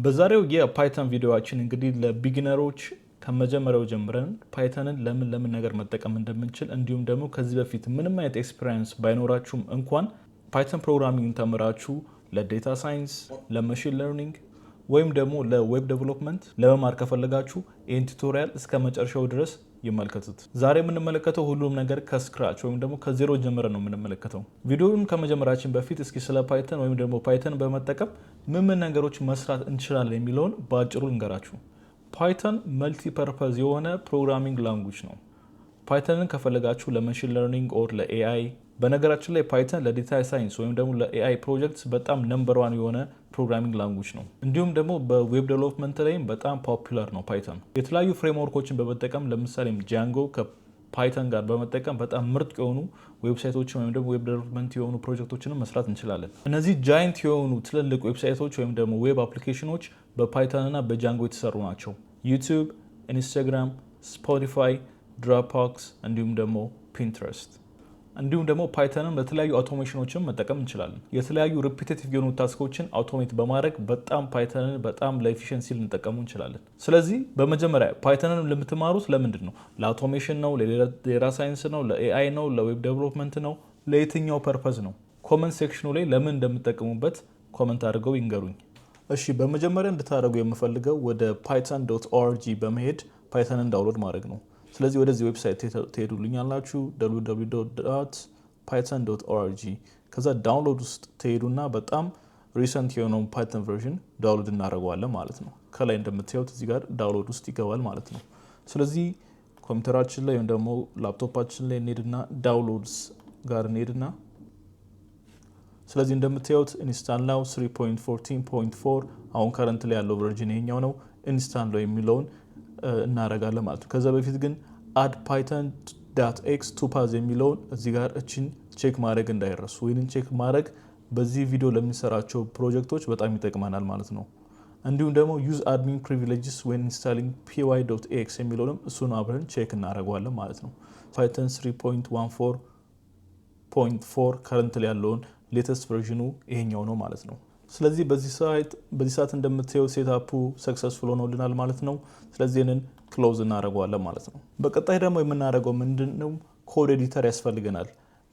በዛሬው የፓይተን ቪዲዮአችን እንግዲህ ለቢጊነሮች ከመጀመሪያው ጀምረን ፓይተንን ለምን ነገር መጠቀም እንደምንችል እንዲሁም ደግሞ ከዚህ በፊት ምንም አይነት ኤክስፒሪየንስ ባይኖራችሁም እንኳን ፓይተን ፕሮግራሚንግ ተምራችሁ ለዴታ ሳይንስ፣ ለማሽን ለርኒንግ ወይም ደግሞ ለዌብ ዴቨሎፕመንት ለመማር ከፈለጋችሁ ይህን ቱቶሪያል እስከ መጨረሻው ድረስ ይመልከቱት። ዛሬ የምንመለከተው ሁሉም ነገር ከስክራች ወይም ደግሞ ከዜሮ ጀምረን ነው የምንመለከተው። ቪዲዮውን ከመጀመራችን በፊት እስኪ ስለ ፓይተን ወይም ደግሞ ፓይተን በመጠቀም ምን ነገሮች መስራት እንችላለን የሚለውን በአጭሩ እንገራችሁ። ፓይተን መልቲ ፐርፐዝ የሆነ ፕሮግራሚንግ ላንጉጅ ነው። ፓይተንን ከፈለጋችሁ ለማሽን ለርኒንግ ኦር ለኤአይ፣ በነገራችን ላይ ፓይተን ለዴታ ሳይንስ ወይም ደግሞ ለኤአይ ፕሮጀክትስ በጣም ነምበር ዋን የሆነ ፕሮግራሚንግ ላንጉጅ ነው። እንዲሁም ደግሞ በዌብ ዴቨሎፕመንት ላይም በጣም ፖፑላር ነው ፓይተን። የተለያዩ ፍሬምወርኮችን በመጠቀም ለምሳሌ ጃንጎ ከፓይተን ጋር በመጠቀም በጣም ምርጥ የሆኑ ዌብሳይቶችን ወይም ደግሞ ዌብ ዴቨሎፕመንት የሆኑ ፕሮጀክቶችንም መስራት እንችላለን። እነዚህ ጃይንት የሆኑ ትልልቅ ዌብሳይቶች ወይም ደግሞ ዌብ አፕሊኬሽኖች በፓይተን እና በጃንጎ የተሰሩ ናቸው። ዩቲዩብ፣ ኢንስታግራም፣ ስፖቲፋይ፣ ድሮፕቦክስ እንዲሁም ደግሞ ፒንትረስት። እንዲሁም ደግሞ ፓይተንን ለተለያዩ አውቶሜሽኖችን መጠቀም እንችላለን። የተለያዩ ሪፒቲቲቭ የሆኑ ታስኮችን አውቶሜት በማድረግ በጣም ፓይተንን በጣም ለኤፊሽንሲ ልንጠቀሙ እንችላለን። ስለዚህ በመጀመሪያ ፓይተንን ለምትማሩት ለምንድን ነው? ለአውቶሜሽን ነው? ለዴታ ሳይንስ ነው? ለኤአይ ነው? ለዌብ ዴቨሎፕመንት ነው? ለየትኛው ፐርፐዝ ነው? ኮመንት ሴክሽኑ ላይ ለምን እንደምትጠቀሙበት ኮመንት አድርገው ይንገሩኝ። እሺ፣ በመጀመሪያ እንድታደርጉ የምፈልገው ወደ python.org በመሄድ ፓይተንን ዳውንሎድ ማድረግ ነው። ስለዚህ ወደዚህ ዌብሳይት ትሄዱልኛላችሁ www.python.org። ከዛ ዳውንሎድ ውስጥ ትሄዱና በጣም ሪሰንት የሆነውን ፓይተን ቨርዥን ዳውንሎድ እናደርገዋለን ማለት ነው። ከላይ እንደምታዩት እዚህ ጋር ዳውንሎድ ውስጥ ይገባል ማለት ነው። ስለዚህ ኮምፒውተራችን ላይ ወይም ደግሞ ላፕቶፓችን ላይ እንሄድና ዳውንሎድስ ጋር እንሄድና ስለዚህ እንደምታዩት ኢንስታል ናው 3.14.4 አሁን ከረንት ላይ ያለው ቨርዥን ይሄኛው ነው። ኢንስታል ነው የሚለውን እናረጋለን ማለት ነው። ከዛ በፊት ግን add python.x to path የሚለውን እዚህ ጋር እቺን ቼክ ማድረግ እንዳይረሱ። ወይንም ቼክ ማድረግ በዚህ ቪዲዮ ለሚሰራቸው ፕሮጀክቶች በጣም ይጠቅመናል ማለት ነው። እንዲሁም ደግሞ use admin privileges when installing py.x የሚለውንም እሱን አብረን ቼክ እናደርገዋለን ማለት ነው። python 3.14.4 ከረንት ላይ ያለውን ሌተስት ቨርዥኑ ይሄኛው ነው ማለት ነው። ስለዚህ በዚህ ሰዓት እንደምታየው ሴትአፑ ሰክሰስፉል ሆኖልናል ማለት ነው። ስለዚህ ይህንን ክሎዝ እናደርገዋለን ማለት ነው። በቀጣይ ደግሞ የምናደርገው ምንድነው? ኮድ ኤዲተር ያስፈልገናል።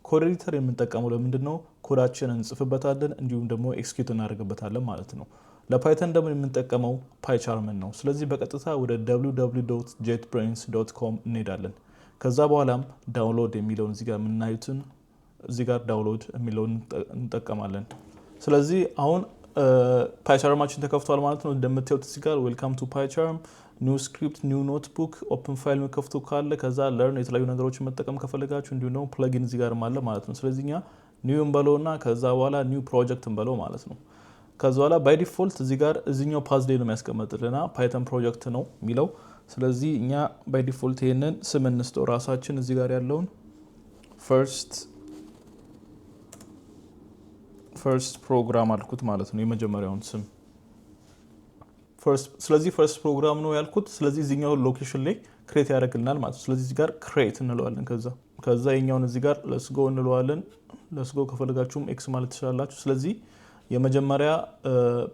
ኮድ ኤዲተር የምንጠቀመው ለምንድን ነው? ኮዳችንን እንጽፍበታለን እንዲሁም ደግሞ ኤክስኪዩት እናደርግበታለን ማለት ነው። ለፓይተን ደግሞ የምንጠቀመው ፓይቻርምን ነው። ስለዚህ በቀጥታ ወደ www.jetbrains.com እንሄዳለን። ከዛ በኋላም ዳውንሎድ የሚለውን እዚህ ጋር የምናዩትን እዚህ ጋር ዳውንሎድ የሚለውን እንጠቀማለን። ስለዚህ አሁን ፓይቻርማችን ተከፍቷል ማለት ነው። እንደምታዩት እዚህ ጋር ዌልካም ቱ ፓይቻርም፣ ኒው ስክሪፕት፣ ኒው ኖትቡክ፣ ኦፕን ፋይል መከፍቱ ካለ ከዛ ለርን የተለያዩ ነገሮችን መጠቀም ከፈለጋችሁ እንዲሁም ደግሞ ፕለጊን እዚህ ጋር አለ ማለት ነው። ስለዚህ እኛ ኒው እንበለውና ከዛ በኋላ ኒው ፕሮጀክት እንበለው ማለት ነው። ከዛ በኋላ ባይ ዲፎልት እዚህ ጋር እዚህኛው ፓዝ ላይ ነው የሚያስቀምጥልና ፓይተን ፕሮጀክት ነው የሚለው። ስለዚህ እኛ ባይ ዲፎልት ይሄንን ስም እንስጠው ራሳችን እዚህ ጋር ያለውን ፈርስት ፕሮግራም አልኩት ማለት ነው። የመጀመሪያውን ስም ስለዚህ ፈርስት ፕሮግራም ነው ያልኩት። ስለዚህ እዚህኛው ሎኬሽን ላይ ክሬት ያደርግልናል ማለት ነው። ስለዚህ እዚህ ጋር ክሬት እንለዋለን። ከዛ የኛውን እዚህ ጋር ለስጎ እንለዋለን። ለስጎ ከፈለጋችሁም ኤክስ ማለት ትችላላችሁ። ስለዚህ የመጀመሪያ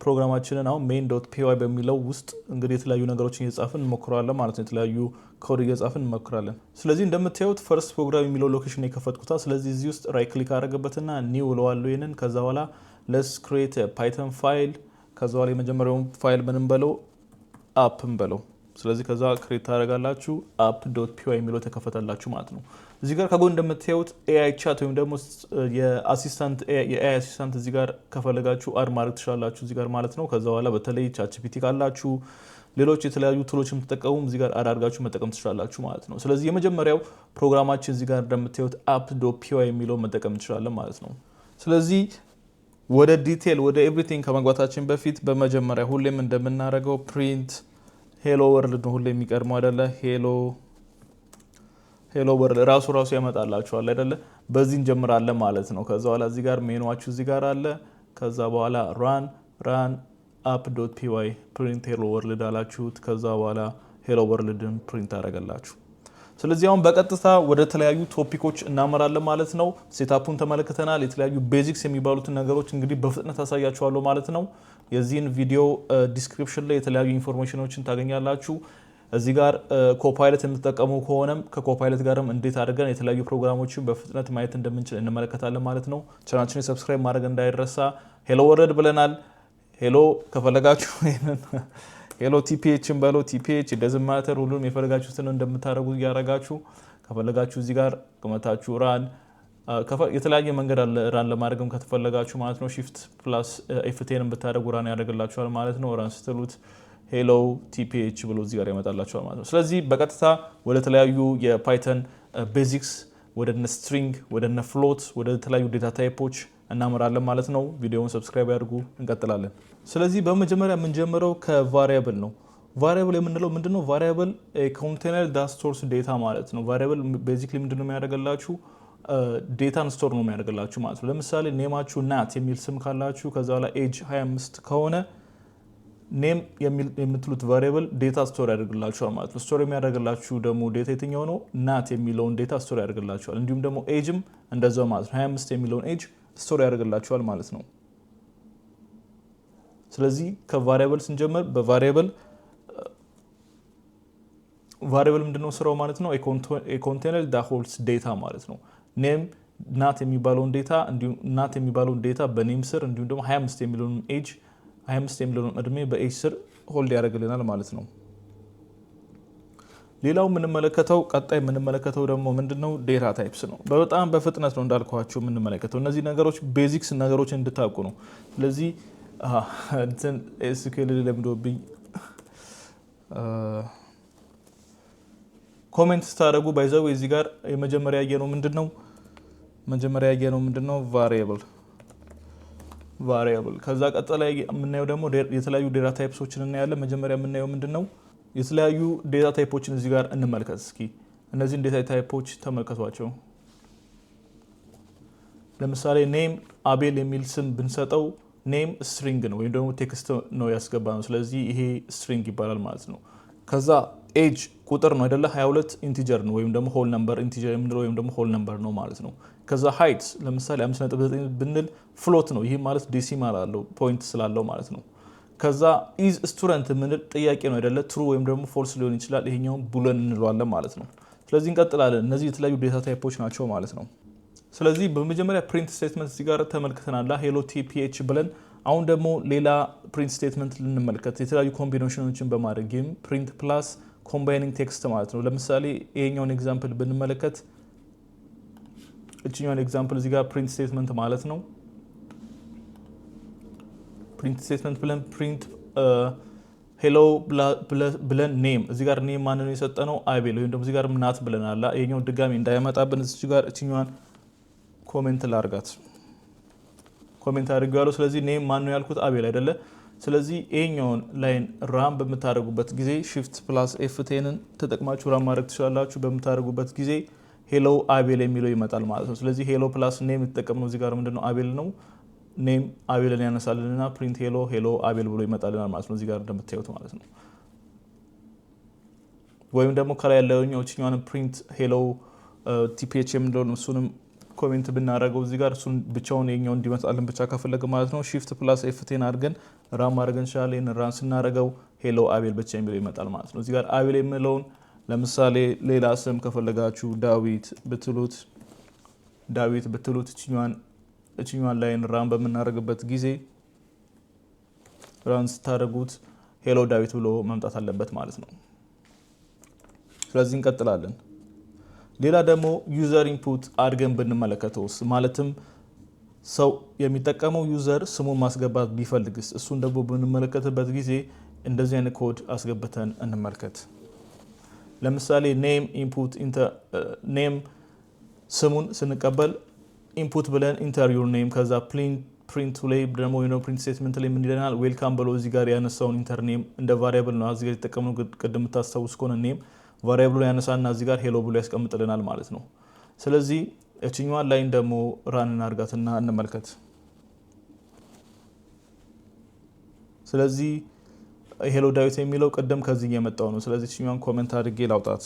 ፕሮግራማችንን አሁን main.py በሚለው ውስጥ እንግዲህ የተለያዩ ነገሮችን እየጻፍን እንሞክራለን ማለት ነው። የተለያዩ ኮድ እየጻፍን እንሞክራለን። ስለዚህ እንደምታዩት ፈርስት ፕሮግራም የሚለው ሎኬሽን የከፈትኩታ። ስለዚህ እዚህ ውስጥ ራይት ክሊክ አደረገበትና ኒው እለዋለሁ ይሄንን። ከዛ በኋላ let's create a python file። ከዛ በኋላ የመጀመሪያውን ፋይል ምንም በለው አፕ እንበለው። ስለዚህ ከዛ ክሬት ታደርጋላችሁ app.py የሚለው ተከፈተላችሁ ማለት ነው። እዚህ ጋር ከጎን እንደምታዩት AI ቻት ወይም ደግሞ የAI አሲስታንት እዚህ ጋር ከፈለጋችሁ አድ ማድረግ ትችላላችሁ እዚህ ጋር ማለት ነው። ከዛ በኋላ በተለይ ChatGPT ካላችሁ ሌሎች የተለያዩ ቱሎችን ተጠቀሙ እዚህ ጋር አድ አድርጋችሁ መጠቀም ትችላላችሁ ማለት ነው። ስለዚህ የመጀመሪያው ፕሮግራማችን እዚህ ጋር እንደምታዩት app.py የሚለው መጠቀም እንችላለን ማለት ነው። ስለዚህ ወደ ዲቴል ወደ ኤቭሪቲንግ ከመግባታችን በፊት በመጀመሪያ ሁሌም እንደምናደርገው ፕሪንት ሄሎ ወርልድ ነው ሁሌ የሚቀድመው አይደለ? ሄሎ ወርልድ ራሱ ያመጣላችኋል አይደለ? በዚህ እንጀምራለን ማለት ነው። ከዛ በኋላ እዚህ ጋር ሜኑዋችሁ እዚህ ጋር አለ። ከዛ በኋላ run app.py ፕሪንት ሄሎ ወርልድ አላችሁት። ከዛ በኋላ ሄሎ ወርልድን ፕሪንት አደረገላችሁ። ስለዚህ አሁን በቀጥታ ወደ ተለያዩ ቶፒኮች እናመራለን ማለት ነው። ሴታፑን ተመልክተናል። የተለያዩ ቤዚክስ የሚባሉትን ነገሮች እንግዲህ በፍጥነት አሳያችኋለሁ ማለት ነው። የዚህን ቪዲዮ ዲስክሪፕሽን ላይ የተለያዩ ኢንፎርሜሽኖችን ታገኛላችሁ። እዚህ ጋር ኮፓይለት የምትጠቀሙ ከሆነም ከኮፓይለት ጋርም እንዴት አድርገን የተለያዩ ፕሮግራሞችን በፍጥነት ማየት እንደምንችል እንመለከታለን ማለት ነው። ቻናላችንን ሰብስክራይብ ማድረግ እንዳይረሳ። ሄሎ ወረድ ብለናል። ሄሎ ከፈለጋችሁ ሄሎ ቲፒኤችን በሎ ቲፒኤች ደዝም ማተር ሁሉም የፈለጋችሁትን እንደምታደርጉ እያደረጋችሁ ከፈለጋችሁ እዚህ ጋር ቅመታችሁ ራን የተለያየ መንገድ አለ ራን ለማድረግም ከተፈለጋችሁ ማለት ነው። ሺፍት ፕላስ ኤፍቴን ብታደርጉ ራን ያደርግላችኋል ማለት ነው። ራን ስትሉት ሄሎ ቲፒኤች ብሎ እዚህ ጋር ያመጣላችኋል ማለት ነው። ስለዚህ በቀጥታ ወደ ተለያዩ የፓይተን ቤዚክስ ወደ ስትሪንግ ወደ ፍሎት ወደ ተለያዩ ዴታ ታይፖች እናመራለን ማለት ነው። ቪዲዮውን ሰብስክራይብ ያድርጉ። እንቀጥላለን። ስለዚህ በመጀመሪያ የምንጀምረው ከቫሪያብል ነው። ቫሪያብል የምንለው ምንድነው? ቫሪያብል ኮንቴነር ዳት ስቶርስ ዴታ ማለት ነው። ቫሪያብል ቤዚክሊ ምንድነው የሚያደርግላችሁ? ዴታን ስቶር ነው የሚያደርግላችሁ ማለት ነው። ለምሳሌ ኔማችሁ ናት የሚል ስም ካላችሁ ከዛ በኋላ ኤጅ 25 ከሆነ ኔም የምትሉት ቫሪያብል ዴታ ስቶር ያደርግላችኋል ማለት ነው። ስቶር የሚያደርግላችሁ ደግሞ ዴታ የትኛው ነው? ናት የሚለውን ዴታ ስቶር ያደርግላችኋል። እንዲሁም ደግሞ ኤጅም እንደዛው ማለት ነው። 25 የሚለውን ኤጅ ስቶር ያደርግላችኋል ማለት ነው። ስለዚህ ከቫሪያብል ስንጀምር በቫሪያብል ምንድነው ስራው ማለት ነው? ኮንቴነር ዳት ሆልድስ ዴታ ማለት ነው። ኔም ናት የሚባለውን ዴታ እንዲሁም ናት የሚባለውን ዴታ በኔም ስር እንዲሁም ደግሞ 25 የሚለውን ኤጅ 25 የሚለውን እድሜ በኤጅ ስር ሆልድ ያደርግልናል ማለት ነው። ሌላው ቀጣይ የምንመለከተው ደግሞ ምንድነው? ዴታ ታይፕስ ነው። በጣም በፍጥነት ነው እንዳልኳችሁ የምንመለከተው። እነዚህ ነገሮች ቤዚክስ ነገሮች እንድታውቁ ነው። ስለዚህ ኤስኪዩኤል ለምዶብኝ ኮሜንት ስታደርጉ ባይዘው እዚህ ጋር የመጀመሪያ ያየነው ምንድነው? ቫሪያብል ከዛ ቀጥላ የምናየው ደግሞ የተለያዩ ዴታ ታይፕሶችን እናያለን። መጀመሪያ የምናየው ምንድነው? የተለያዩ ዴታ ታይፖችን እዚህ ጋር እንመልከት። እስኪ እነዚህን ዴታ ታይፖች ተመልከቷቸው። ለምሳሌ ኔም አቤል የሚል ስም ብንሰጠው ኔም ስትሪንግ ነው ወይም ደግሞ ቴክስት ነው ያስገባ ነው። ስለዚህ ይሄ ስትሪንግ ይባላል ማለት ነው። ከዛ ኤጅ ቁጥር ነው አይደለ? 22 ኢንቲጀር ነው ወይም ደግሞ ሆል ነምበር ኢንቲጀር የምንለው ወይም ደግሞ ሆል ነምበር ነው ማለት ነው። ከዛ ሃይት ለምሳሌ 5.9 ብንል ፍሎት ነው። ይህ ማለት ዴሲማል አለው ፖይንት ስላለው ማለት ነው። ከዛ ኢዝ ስቱደንት የምንል ጥያቄ ነው አይደለ? ትሩ ወይም ደግሞ ፎልስ ሊሆን ይችላል። ይሄኛውን ቡለን እንለዋለን ማለት ነው። ስለዚህ እንቀጥላለን። እነዚህ የተለያዩ ዴታ ታይፖች ናቸው ማለት ነው። ስለዚህ በመጀመሪያ ፕሪንት ስቴትመንት እዚህ ጋር ተመልክተናል። ሄሎ ቲፒኤች ብለን አሁን ደግሞ ሌላ ፕሪንት ስቴትመንት ልንመልከት የተለያዩ ኮምቢኔሽኖችን በማድረግ ጌም ፕሪንት ፕላስ ኮምባይኒንግ ቴክስት ማለት ነው። ለምሳሌ ይሄኛውን ኤግዛምፕል ብንመለከት እችኛውን ኤግዛምፕል እዚህ ጋር ፕሪንት ስቴትመንት ማለት ነው። ፕሪንት ስቴትመንት ብለን ፕሪንት ሄሎ ብለን ኔም እዚህ ጋር ኔም ማንን ነው የሰጠነው? አቤል ወይም ደግሞ እዚህ ጋር ናት ብለናል። ይሄኛው ድጋሚ እንዳይመጣብን እዚህ ጋር እችኛዋን ኮሜንት ላርጋት። ኮሜንት አድርጌዋለሁ። ስለዚህ ኔም ማን ነው ያልኩት? አቤል አይደለ? ስለዚህ ይሄኛውን ላይን ራም በምታደርጉበት ጊዜ ሺፍት ፕላስ ኤፍቴንን ተጠቅማችሁ ራም ማድረግ ትችላላችሁ። በምታደርጉበት ጊዜ ሄሎ አቤል የሚለው ይመጣል ማለት ነው። ስለዚህ ሄሎ ፕላስ ኔም የተጠቀምነው እዚህ ጋር ምንድነው? አቤል ነው። ኔም አቤልን ያነሳልንና ፕሪንት ሄሎ አቤል ብሎ ይመጣልናል ማለት ነው። እዚህ ጋር እንደምታዩት ማለት ነው። ወይም ደግሞ ከላይ ያለውኛው እችኛዋን ፕሪንት ሄሎ ቲፒኤች የምንለውን እሱንም ኮሜንት ብናደርገው እዚህ ጋር እሱን ብቻውን የኛው እንዲመጣልን ብቻ ከፈለገ ማለት ነው ሺፍት ፕላስ ኤፍቴን አድርገን ራም ማድረግ እንችላለን። ራን ስናደርገው ሄሎ አቤል ብቻ የሚለው ይመጣል ማለት ነው። እዚህ ጋር አቤል የሚለውን ለምሳሌ ሌላ ስም ከፈለጋችሁ ዳዊት ብትሉት እችኛዋን ላይን ራን በምናደርግበት ጊዜ ራን ስታደርጉት ሄሎ ዳዊት ብሎ መምጣት አለበት ማለት ነው። ስለዚህ እንቀጥላለን። ሌላ ደግሞ ዩዘር ኢንፑት አድርገን ብንመለከተውስ ማለትም ሰው የሚጠቀመው ዩዘር ስሙን ማስገባት ቢፈልግስ እሱን ደግሞ ብንመለከትበት ጊዜ እንደዚህ አይነት ኮድ አስገብተን እንመልከት። ለምሳሌ ኔም ስሙን ስንቀበል ኢንፑት ብለን ኢንተር ዩር ኔም ከዛ ፕሪንት ላይ ደግሞ ፕሪንት ስቴትመንት ላይ ምን ይለናል? ዌልካም ብሎ እዚህ ጋር ያነሳውን ኢንተር ኔም እንደ ቫሪያብል ነው እዚህ ጋር የተጠቀምነው። ቅድም የምታስታውስ ከሆነ ኔም ቫሪያብሉ ያነሳና እዚህ ጋር ሄሎ ብሎ ያስቀምጥልናል ማለት ነው። ስለዚህ እችኛዋን ላይን ደግሞ ራን እናርጋትና እንመልከት። ስለዚህ ሄሎ ዳዊት የሚለው ቅድም ከዚህ የመጣው ነው። ስለዚህ እችኛዋን ኮሜንት አድርጌ ላውጣት።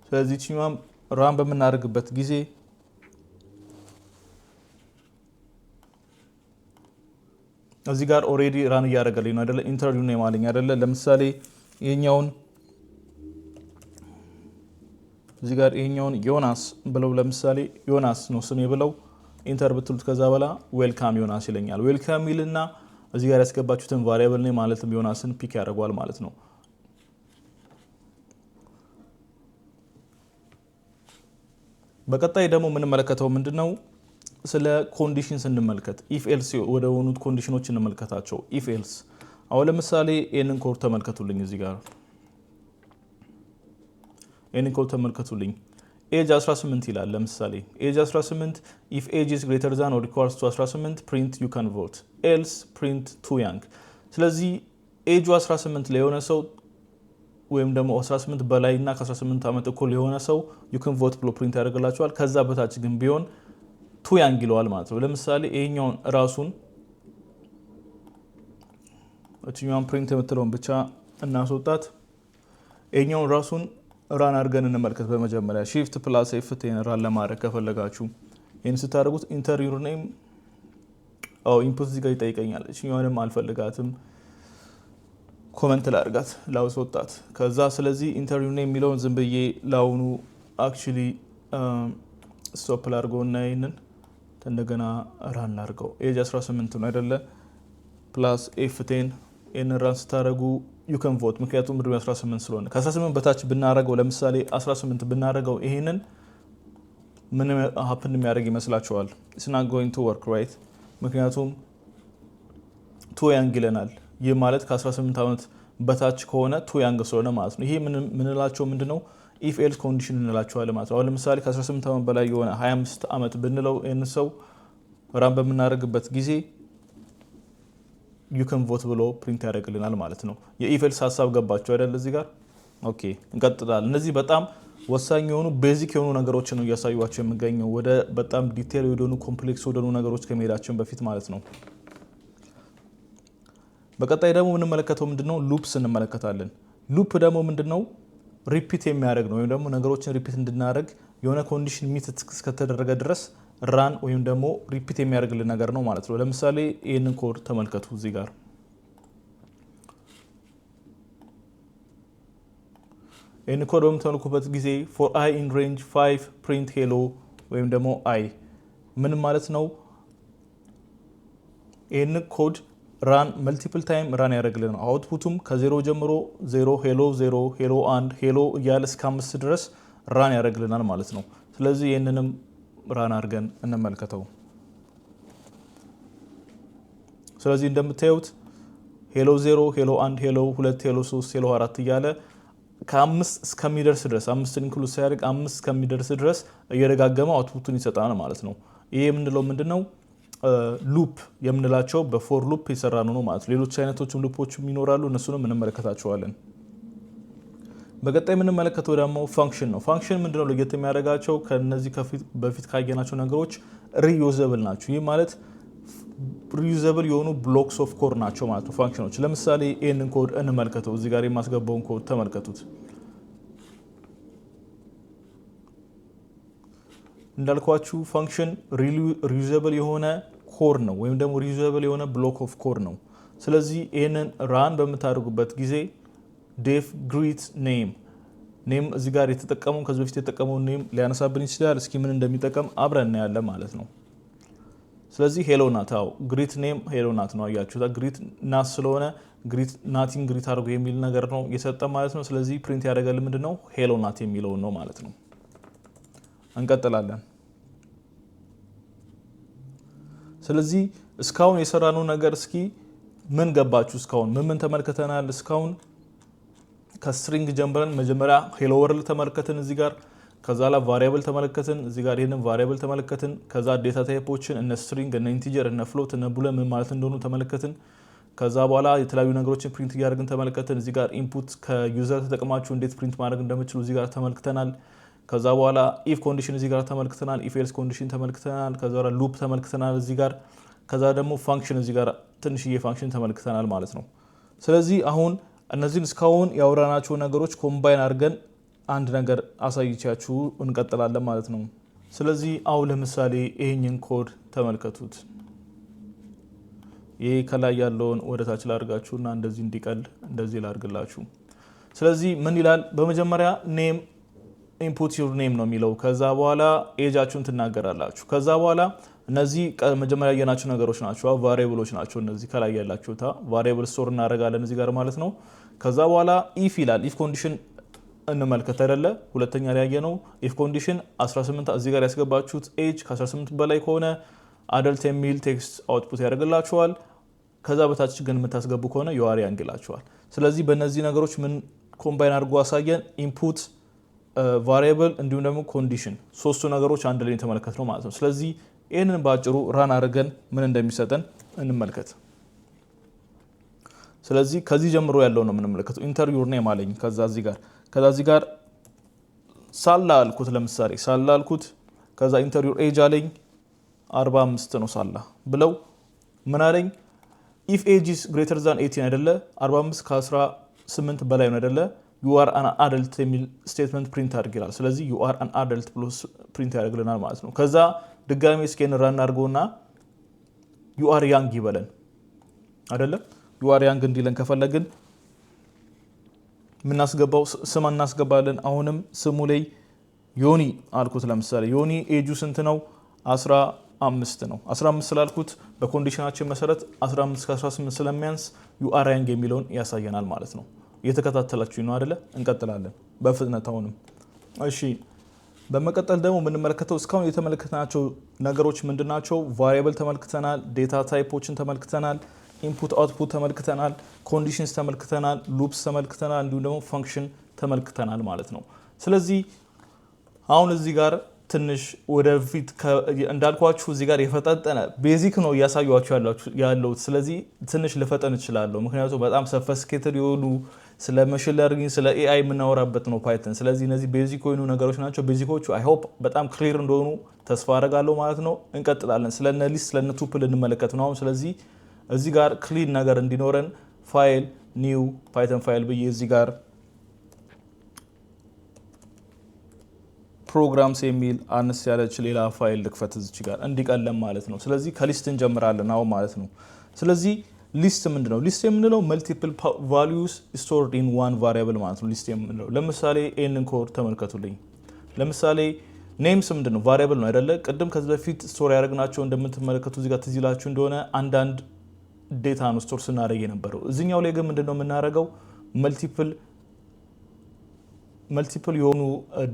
ስለዚህ እቺኛም ራን በምናደርግበት ጊዜ እዚህ ጋር ኦሬዲ ራን እያደረገልኝ ነው አይደለ? ኢንተርቪው ነው የማለኝ አይደለ? ለምሳሌ ይሄኛውን እዚህ ጋር ይሄኛውን ዮናስ ብለው ለምሳሌ ዮናስ ነው ስሜ ብለው ኢንተር ብትሉት ከዛ በኋላ ዌልካም ዮናስ ይለኛል። ዌልካም ይልና እዚህ ጋር ያስገባችሁትን ቫሪያብል ነው ማለትም ዮናስን ፒክ ያደርጋል ማለት ነው። በቀጣይ ደግሞ የምንመለከተው ምንድነው ስለ ኮንዲሽን ስንመልከት ኢፍ ኤልስ ወደ ሆኑት ኮንዲሽኖች እንመልከታቸው። ኢፍ ኤልስ አሁን ለምሳሌ ይሄንን ኮድ ተመልከቱልኝ። እዚህ ጋር ይሄንን ኮድ ተመልከቱልኝ። ኤጅ 18 ይላል። ለምሳሌ ኤጅ 18 ኢፍ ኤጅ ኢዝ ግሬተር ዛን ኦር ኢኳልስ ቱ 18 ፕሪንት ዩ ካን ቮት ኤልስ ፕሪንት ቱ ያንግ። ስለዚህ ኤጁ 18 ላይ የሆነ ሰው ወይም ደግሞ 18 በላይ እና ከ18 ዓመት እኩል የሆነ ሰው ዩ ካን ቮት ብሎ ፕሪንት ያደርግላቸዋል። ከዛ በታች ግን ቢሆን ቱ ያንግ ይለዋል ማለት ነው። ለምሳሌ ይሄኛውን ራሱን እቺኛውን ፕሪንት የምትለውን ብቻ እናስወጣት። ይሄኛውን ራሱን ራን አድርገን እንመልከት። በመጀመሪያ ሺፍት ፕላስ ኤፍ10 ራን ለማድረግ ከፈለጋችሁ ይህን ስታደርጉት ኢንተር ዩር ኔም ኢንፑት እዚህ ጋር ይጠይቀኛል። እቺኛውንም አልፈልጋትም፣ ኮመንት ላድርጋት ላውስወጣት ከዛ። ስለዚህ ኢንተር ዩር ኔም የሚለውን ዝም ብዬ ላውኑ አክቹሊ ስቶፕ ላድርገው እና ይህንን እንደገና ራን ላድርገው። ኤጅ 18 ነው አይደለ? ፕላስ ኤፍ10 ይህንን ራን ስታደርጉ ዩ ካን ቮት፣ ምክንያቱም እድሜ 18 ስለሆነ። ከ18 በታች ብናደርገው ለምሳሌ 18 ብናደርገው ይህንን ምን ሀፕን የሚያደርግ ይመስላችኋል? ኢትስ ናት ጎይንግ ቱ ወርክ ራይት። ምክንያቱም ቱ ያንግ ይለናል። ይህ ማለት ከ18 ዓመት በታች ከሆነ ቱ ያንግ ስለሆነ ማለት ነው። ይሄ ምንላቸው ምንድነው? ኢፍ ኤልስ ኮንዲሽን እንላቸዋለን ማለት ነው። አሁን ለምሳሌ ከ18 ዓመት በላይ የሆነ 25 ዓመት ብንለው ይህን ሰው ራን በምናደርግበት ጊዜ ዩ ካን ቮት ብሎ ፕሪንት ያደርግልናል ማለት ነው። የኢፍ ኤልስ ሀሳብ ገባቸው አይደል? እዚህ ጋር ኦኬ፣ እንቀጥላለን። እነዚህ በጣም ወሳኝ የሆኑ ቤዚክ የሆኑ ነገሮችን ነው እያሳዩዋቸው የሚገኘው፣ ወደ በጣም ዲቴል ወደሆኑ ኮምፕሌክስ ወደሆኑ ነገሮች ከመሄዳችን በፊት ማለት ነው። በቀጣይ ደግሞ የምንመለከተው ምንድነው? ሉፕስ እንመለከታለን። ሉፕ ደግሞ ምንድነው? ሪፒት የሚያደርግ ነው፣ ወይም ደግሞ ነገሮችን ሪፒት እንድናደርግ የሆነ ኮንዲሽን ሚት እስከተደረገ ድረስ ራን ወይም ደግሞ ሪፒት የሚያደርግልን ነገር ነው ማለት ነው። ለምሳሌ ይህንን ኮድ ተመልከቱ። እዚህ ጋር ይህን ኮድ በምትመልኩበት ጊዜ ፎር አይ ኢን ሬንጅ 5 ፕሪንት ሄሎ ወይም ደግሞ አይ ምንም ማለት ነው። ይህን ኮድ ራን መልቲፕል ታይም ራን ያደርግልን ነው። አውትፑቱም ከ0 ጀምሮ 0 ሄሎ 0 ሄሎ 1 ሄሎ እያለ እስከ 5 ድረስ ራን ያደርግልናል ማለት ነው። ስለዚህ ይህንንም ራን አድርገን እንመልከተው። ስለዚህ እንደምታዩት ሄሎ 0 ሄሎ 1 ሄሎ 2 ሄሎ 3 ሄሎ 4 እያለ ከ5 እስከሚደርስ ድረስ 5 ኢንክሉድ ሳያደርግ 5 እስከሚደርስ ድረስ እየደጋገመ አውትፑቱን ይሰጣል ማለት ነው። ይሄ የምንለው ምንድነው? ሉፕ የምንላቸው በፎር ሉፕ የሰራ ነው ማለት ነው። ሌሎች አይነቶችም ሉፖችም ይኖራሉ፣ እነሱንም እንመለከታቸዋለን። በቀጣይ የምንመለከተው ደግሞ ፋንክሽን ነው። ፋንክሽን ምንድነው ለየት የሚያደርጋቸው? ከነዚህ በፊት ካየናቸው ነገሮች ሪዩዘብል ናቸው። ይህ ማለት ሪዩዘብል የሆኑ ብሎክስ ኦፍ ኮድ ናቸው ማለት ነው ፋንክሽኖች። ለምሳሌ ይህንን ኮድ እንመልከተው። እዚህ ጋር የማስገባውን ኮድ ተመልከቱት። እንዳልኳችሁ ፋንክሽን ሪዩዘብል የሆነ ኮድ ነው፣ ወይም ደግሞ ሪዩዘብል የሆነ ብሎክ ኦፍ ኮድ ነው። ስለዚህ ይህንን ራን በምታደርጉበት ጊዜ ዴፍ ግሪት ኔም እዚህ ጋር የተጠቀመው ከዚህ በፊት የተጠቀመው ኔም ሊያነሳብን ይችላል። እስኪ ምን እንደሚጠቀም አብረን እናያለን ማለት ነው። ስለዚህ ሄሎ ናት፣ ግሪት ኔም ሄሎ ናት ነው። አያችሁ ግሪት ናት ስለሆነ ግሪት ናቲን ግሪት አድርጎ የሚል ነገር ነው የሰጠ ማለት ነው። ስለዚህ ፕሪንት ያደረገልን ምንድነው? ሄሎ ናት የሚለውን ነው ማለት ነው። እንቀጥላለን። ስለዚህ እስካሁን የሰራነው ነገር እስኪ ምን ገባችሁ? እስካሁን ምን ተመልከተናል? እስካሁን ከስትሪንግ ጀምረን መጀመሪያ ሄሎ ወርልድ ተመለከትን እዚህ ጋር። ከዛ ላይ ቫሪያብል ተመለከትን እዚህ ጋር። ይሄንን ቫሪያብል ተመለከትን። ከዛ ዴታ ታይፖችን እነ ስትሪንግ እነ ኢንቲጀር እነ ፍሎት እነ ቡለን ምን ማለት እንደሆኑ ተመለከትን። ከዛ በኋላ የተለያዩ ነገሮችን ፕሪንት እያደረግን ተመለከትን። እዚህ ጋር ኢንፑት ከዩዘር ተጠቅማችሁ እንዴት ፕሪንት ማድረግ እንደምትችሉ እዚህ ጋር ተመልክተናል። ከዛ በኋላ ኢፍ ኮንዲሽን እዚህ ጋር ተመልክተናል። ኢፍ ኤልስ ኮንዲሽን ተመልክተናል። ከዛ በኋላ ሉፕ ተመልክተናል እዚህ ጋር። ከዛ ደግሞ ፋንክሽን እዚህ ጋር ትንሽዬ ፋንክሽን ተመልክተናል ማለት ነው። ስለዚህ አሁን እነዚህን እስካሁን ያወራናቸው ነገሮች ኮምባይን አድርገን አንድ ነገር አሳይቻችሁ እንቀጥላለን ማለት ነው። ስለዚህ አሁን ለምሳሌ ይሄንን ኮድ ተመልከቱት። ይሄ ከላይ ያለውን ወደ ታች ላድርጋችሁና እንደዚህ እንዲቀል እንደዚህ ላድርግላችሁ። ስለዚህ ምን ይላል? በመጀመሪያ ኔም ኢንፑት ዩር ኔም ነው የሚለው። ከዛ በኋላ ኤጃችሁን ትናገራላችሁ። ከዛ በኋላ እነዚህ መጀመሪያ ያየናቸው ነገሮች ናቸው፣ ቫሪያብሎች ናቸው። እነዚህ ከላይ ያላችሁታ ቫሪያብል ስቶር እናደርጋለን እዚህ ጋር ማለት ነው። ከዛ በኋላ ኢፍ ይላል። ኢፍ ኮንዲሽን እንመልከት አይደለ? ሁለተኛ ላይ ያየነው ኢፍ ኮንዲሽን 18 እዚህ ጋር ያስገባችሁት ኤጅ ከ18 በላይ ከሆነ አደልት የሚል ቴክስት አውትፑት ያደርግላችኋል። ከዛ በታች ግን የምታስገቡ ከሆነ ዩአር ያንግ ይላችኋል። ስለዚህ በእነዚህ ነገሮች ምን ኮምባይን አድርጎ አሳየን? ኢንፑት ቫሪያብል እንዲሁም ደግሞ ኮንዲሽን ሶስቱ ነገሮች አንድ ላይ የተመለከት ነው ማለት ነው። ስለዚህ ይህንን በአጭሩ ራን አድርገን ምን እንደሚሰጠን እንመልከት። ስለዚህ ከዚህ ጀምሮ ያለው ነው የምንመለከተው። ኢንተር ዩር ኔም አለኝ። ከዛ እዚህ ጋር ሳላ አልኩት። ለምሳሌ ሳላ አልኩት። ከዛ ኢንተር ዩር ኤጅ አለኝ 45 ነው ሳላ ብለው ምን አለኝ? ኢፍ ኤጅ ኢዝ ግሬተር ዛን 18 አይደለ? 45 ከ18 በላይ ነው አይደለ? ዩ አር አን አደልት የሚል ስቴትመንት ፕሪንት አድርግ ይላል። ስለዚህ ዩ አር አን አደልት ብሎ ፕሪንት ያደርግልናል ማለት ነው። ከዛ ድጋሚ ስኬን ራን አድርጎና ዩ አር ያንግ ይበለን አይደለም? ዩ አር ያንግ እንዲለን ከፈለግን ምናስገባው ስም እናስገባለን። አሁንም ስሙ ላይ ዮኒ አልኩት። ለምሳሌ ዮኒ ኤጁ ስንት ነው? 15 ነው። 15 ስላልኩት በኮንዲሽናችን መሰረት 15 ከ18 ስለሚያንስ ዩ አር ያንግ የሚለውን ያሳየናል ማለት ነው። እየተከታተላችሁ ነው አይደለ? እንቀጥላለን በፍጥነት አሁንም። እሺ በመቀጠል ደግሞ የምንመለከተው እስካሁን የተመለከትናቸው ነገሮች ምንድናቸው? ቫሪያብል ተመልክተናል፣ ዴታ ታይፖችን ተመልክተናል፣ ኢንፑት አውትፑት ተመልክተናል፣ ኮንዲሽንስ ተመልክተናል፣ ሉፕስ ተመልክተናል፣ እንዲሁም ደግሞ ፈንክሽን ተመልክተናል ማለት ነው። ስለዚህ አሁን እዚህ ጋር ትንሽ ወደፊት እንዳልኳችሁ እዚህ ጋር የፈጠጠነ ቤዚክ ነው እያሳዩችሁ ያለሁት። ስለዚህ ትንሽ ልፈጠን እችላለሁ፣ ምክንያቱም በጣም ሰፈስኬትድ የሆኑ ስለ መሽን ለርኒንግ ስለ ኤአይ የምናወራበት ነው ፓይተን። ስለዚህ እነዚህ ቤዚክ የሆኑ ነገሮች ናቸው። ቤዚኮቹ አይ ሆፕ በጣም ክሊር እንደሆኑ ተስፋ አደርጋለሁ ማለት ነው። እንቀጥላለን። ስለነ ሊስት ስለነ ቱፕል እንመለከት ነው አሁን። ስለዚህ እዚህ ጋር ክሊን ነገር እንዲኖረን ፋይል ኒው ፓይተን ፋይል ብዬ እዚህ ጋር ፕሮግራምስ የሚል አነስ ያለች ሌላ ፋይል ልክፈት እዚች ጋር እንዲቀለም ማለት ነው። ስለዚህ ከሊስት እንጀምራለን አሁን ማለት ነው። ስለዚህ ሊስት ምንድነው? ሊስት የምንለው መልቲፕል ቫሉስ ስቶርድ ኢን ዋን ቫሪያብል ማለት ነው። ሊስት የምንለው ለምሳሌ ይህንን ኮድ ተመልከቱልኝ። ለምሳሌ ኔምስ ምንድነው? ቫሪያብል ነው አይደለ? ቅድም ከዚህ በፊት ስቶር ያደረግናቸው እንደምትመለከቱ እዚህ ጋር ትዝ ይላችሁ እንደሆነ አንዳንድ ዴታ ነው ስቶር ስናደርግ የነበረው። እዚህኛው ላይ ግን ምንድነው የምናደርገው? መልቲፕል የሆኑ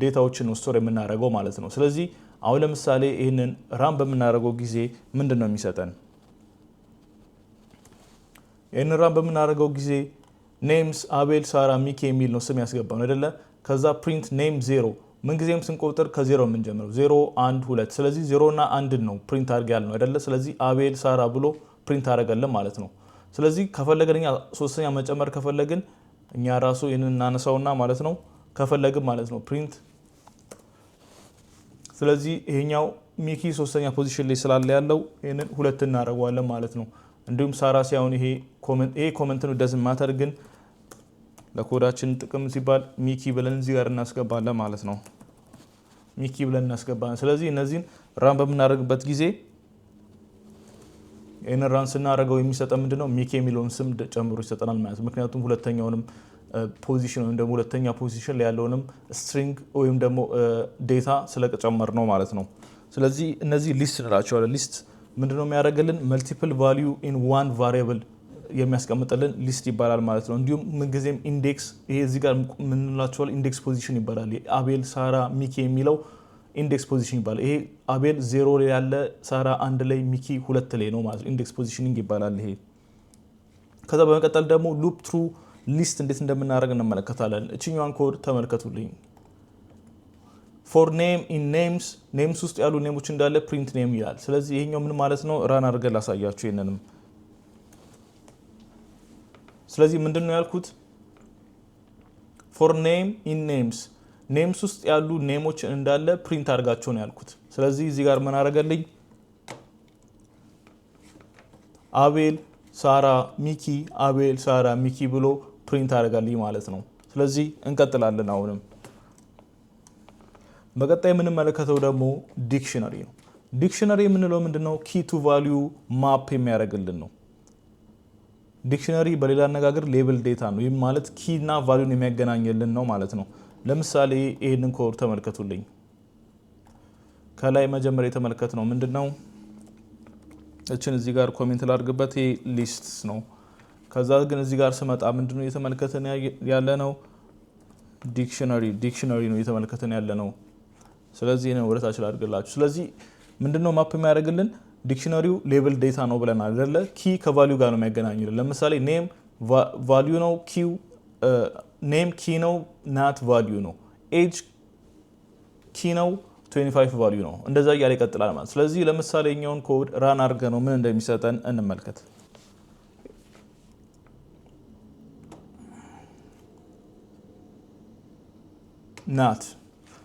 ዴታዎችን ነው ስቶር የምናደርገው ማለት ነው። ስለዚህ አሁን ለምሳሌ ይህንን ራን በምናደርገው ጊዜ ምንድነው የሚሰጠን? ይህንን ራን በምናደርገው ጊዜ ኔምስ አቤል፣ ሳራ፣ ሚኪ የሚል ነው ስም ያስገባ ነው አይደለ? ከዛ ፕሪንት ኔም 0 ምንጊዜም ስንቆጥር ከ0 የምንጀምረው 0 1 2። ስለዚህ 0 እና 1 ነው ፕሪንት አድርግ ያል ነው አይደለ? ስለዚህ አቤል፣ ሳራ ብሎ ፕሪንት አደረገልን ማለት ነው። ስለዚህ ከፈለግን እኛ ሶስተኛ መጨመር ከፈለግን እኛ ራሱ ይህንን እናነሳውና ማለት ነው ከፈለግን ማለት ነው ፕሪንት። ስለዚህ ይሄኛው ሚኪ ሶስተኛ ፖዚሽን ላይ ስላለ ያለው ይህንን 2 እናደርገዋለን ማለት ነው። እንዲሁም ሳራ ሲሆን ይሄ ኮመንት ነው ደስ ማተር፣ ግን ለኮዳችን ጥቅም ሲባል ሚኪ ብለን እዚህ ጋር እናስገባለን ማለት ነው። ሚኪ ብለን እናስገባለን። ስለዚህ እነዚህን ራን በምናደርግበት ጊዜ ይህንን ራን ስናደርገው የሚሰጠን ምንድነው? ሚኪ የሚለውን ስም ጨምሮ ይሰጠናል ማለት ነው። ምክንያቱም ሁለተኛውንም ፖዚሽን ወይም ደግሞ ሁለተኛ ፖዚሽን ላይ ያለውንም ስትሪንግ ወይም ደግሞ ዴታ ስለጨመር ነው ማለት ነው። ስለዚህ እነዚህ ሊስት እንላቸዋለን። ሊስት ምንድነው የሚያደርግልን? መልቲፕል ቫሊዩ ኢን ዋን ቫሪያብል የሚያስቀምጥልን ሊስት ይባላል ማለት ነው። እንዲሁም ምንጊዜም ኢንዴክስ፣ ይሄ እዚህ ጋር ምንላቸዋል ኢንዴክስ ፖዚሽን ይባላል። አቤል፣ ሳራ፣ ሚኪ የሚለው ኢንዴክስ ፖዚሽን ይባላል። ይሄ አቤል 0 ላይ ያለ፣ ሳራ 1 ላይ፣ ሚኪ 2 ላይ ነው ማለት ነው። ኢንዴክስ ፖዚሽኒንግ ይባላል ይሄ። ከዛ በመቀጠል ደግሞ ሉፕ ትሩ ሊስት እንዴት እንደምናደርግ እንመለከታለን። እችኛዋን ኮድ ተመልከቱልኝ። ፎር ኔም ኢን ኔምስ ውስጥ ያሉ ኔሞች እንዳለ ፕሪንት ኔም ይላል። ስለዚህ ይሄኛው ምን ማለት ነው? ራን አድርገን ላሳያችሁ ይሄንንም። ስለዚህ ምንድን ነው ያልኩት? ፎር ኔም ኢን ኔምስ ውስጥ ያሉ ኔሞች እንዳለ ፕሪንት አድርጋቸው ነው ያልኩት። ስለዚህ እዚህ ጋር ምን አደረገልኝ? አቤል፣ ሳራ፣ ሚኪ፣ አቤል፣ ሳራ፣ ሚኪ ብሎ ፕሪንት አደረጋልኝ ማለት ነው። ስለዚህ እንቀጥላለን። አሁንም በቀጣይ የምንመለከተው ደግሞ ዲክሽነሪ ነው። ዲክሽነሪ የምንለው ምንድነው? ኪ ቱ ቫልዩ ማፕ የሚያደርግልን ነው። ዲክሽነሪ በሌላ አነጋገር ሌብል ዴታ ነው። ይህም ማለት ኪ እና ቫልዩን የሚያገናኝልን ነው ማለት ነው። ለምሳሌ ይህንን ኮድ ተመልከቱልኝ። ከላይ መጀመሪያ የተመለከት ነው ምንድነው? እችን እዚህ ጋር ኮሜንት ላድርግበት። ይሄ ሊስትስ ነው። ከዛ ግን እዚህ ጋር ስመጣ ምንድነው እየተመለከተን ያለ ነው? ዲክሽነሪ ነው እየተመለከተን ያለ ነው። ስለዚህ ነው ወደ ታች ላድርግላችሁ። ስለዚህ ምንድነው ማፕ የሚያደርግልን? ዲክሽነሪው ሌብል ዴታ ነው ብለናል አይደለ? ኪ ከቫልዩ ጋር ነው የሚያገናኝልን። ለምሳሌ ኔም ቫልዩ ነው፣ ኔም ኪ ነው፣ ናት ቫልዩ ነው፣ ኤጅ ኪ ነው፣ 25 ቫልዩ ነው። እንደዛ እያለ ይቀጥላል ማለት። ስለዚህ ለምሳሌ እኛውን ኮድ ራን አድርገ ነው ምን እንደሚሰጠን እንመልከት። ናት።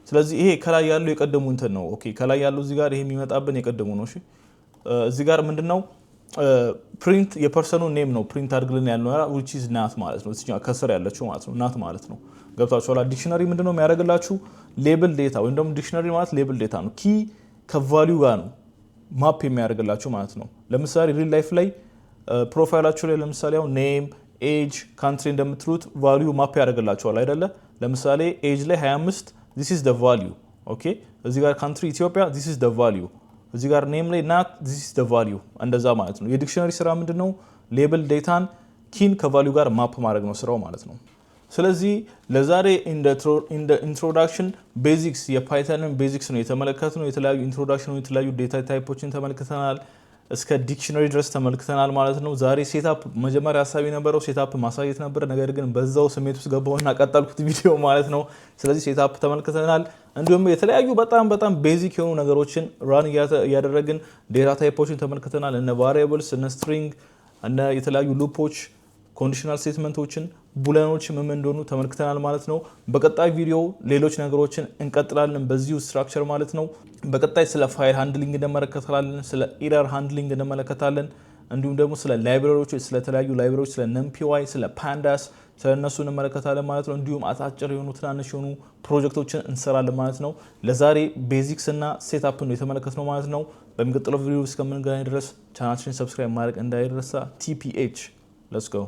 ስለዚህ ይሄ ከላይ ያለው የቀደሙ እንትን ነው። ኦኬ ከላይ ያለው እዚህ ጋር ይሄ የሚመጣብን የቀደሙ ነው። እሺ እዚህ ጋር ምንድነው ፕሪንት የፐርሰኑ ኔም ነው ፕሪንት አድርግልን ያለው which is ናት ማለት ነው። እዚኛ ከስር ያለችው ማለት ነው ናት ማለት ነው። ገብታችኋል? ዲክሽነሪ ምንድነው የሚያደርግላችሁ? ሌብል ዴታ ወይም ደግሞ ዲክሽነሪ ማለት ሌብል ዴታ ነው። ኪ ከቫልዩ ጋር ነው ማፕ የሚያደርግላችሁ ማለት ነው። ለምሳሌ ሪል ላይፍ ላይ ፕሮፋይላችሁ ላይ ለምሳሌ አሁን ኔም ኤጅ ካንትሪ እንደምትሉት ቫልዩ ማፕ ያደርግላችኋል አይደለ? ለምሳሌ ኤጅ ላይ 25 this is the value ኦኬ። እዚህ ጋር ካንትሪ ኢትዮጵያ this is the value። እዚህ ጋር ኔም ላይ ናት this is the value። እንደዛ ማለት ነው። የዲክሽነሪ ስራ ምንድነው? ሌብል ዴታን ኪን ከቫልዩ ጋር ማፕ ማድረግ ነው ስራው ማለት ነው። ስለዚህ ለዛሬ ኢንትሮዳክሽን ቤዚክስ የፓይተንን ቤዚክስ ነው የተመለከትነው። የተለያዩ ኢንትሮዳክሽን የተለያዩ ዴታ ታይፖችን ተመልክተናል። እስከ ዲክሽነሪ ድረስ ተመልክተናል ማለት ነው። ዛሬ ሴታፕ መጀመሪያ ሀሳብ የነበረው ሴታፕ ማሳየት ነበር። ነገር ግን በዛው ስሜት ውስጥ ገባሁና ቀጠልኩት ቪዲዮ ማለት ነው። ስለዚህ ሴታፕ ተመልክተናል። እንዲሁም የተለያዩ በጣም ቤዚክ የሆኑ ነገሮችን ራን እያደረግን ዴታ ታይፖችን ተመልክተናል። እነ ቫሪያብልስ፣ እነ ስትሪንግ፣ እነ የተለያዩ ሉፖች፣ ኮንዲሽናል ስቴትመንቶችን፣ ቡለኖች ምን እንደሆኑ ተመልክተናል ማለት ነው። በቀጣይ ቪዲዮ ሌሎች ነገሮችን እንቀጥላለን በዚሁ ስትራክቸር ማለት ነው። በቀጣይ ስለ ፋይል ሃንድሊንግ እንመለከታለን፣ ስለ ኤረር ሃንድሊንግ እንመለከታለን። እንዲሁም ደግሞ ስለ ላይብራሪዎች፣ ስለ ተለያዩ ላይብራሪዎች፣ ስለ NumPy፣ ስለ ፓንዳስ ስለ እነሱ እንመለከታለን ማለት ነው። እንዲሁም አጫጭር የሆኑ ትናንሽ የሆኑ ፕሮጀክቶችን እንሰራለን ማለት ነው። ለዛሬ ቤዚክስ እና ሴትአፕ ነው የተመለከትነው ማለት ነው። በሚቀጥለው ቪዲዮ እስከምንገናኝ ድረስ ቻናላችንን ሰብስክራይብ ማድረግ እንዳይረሳ። TPH Let's go.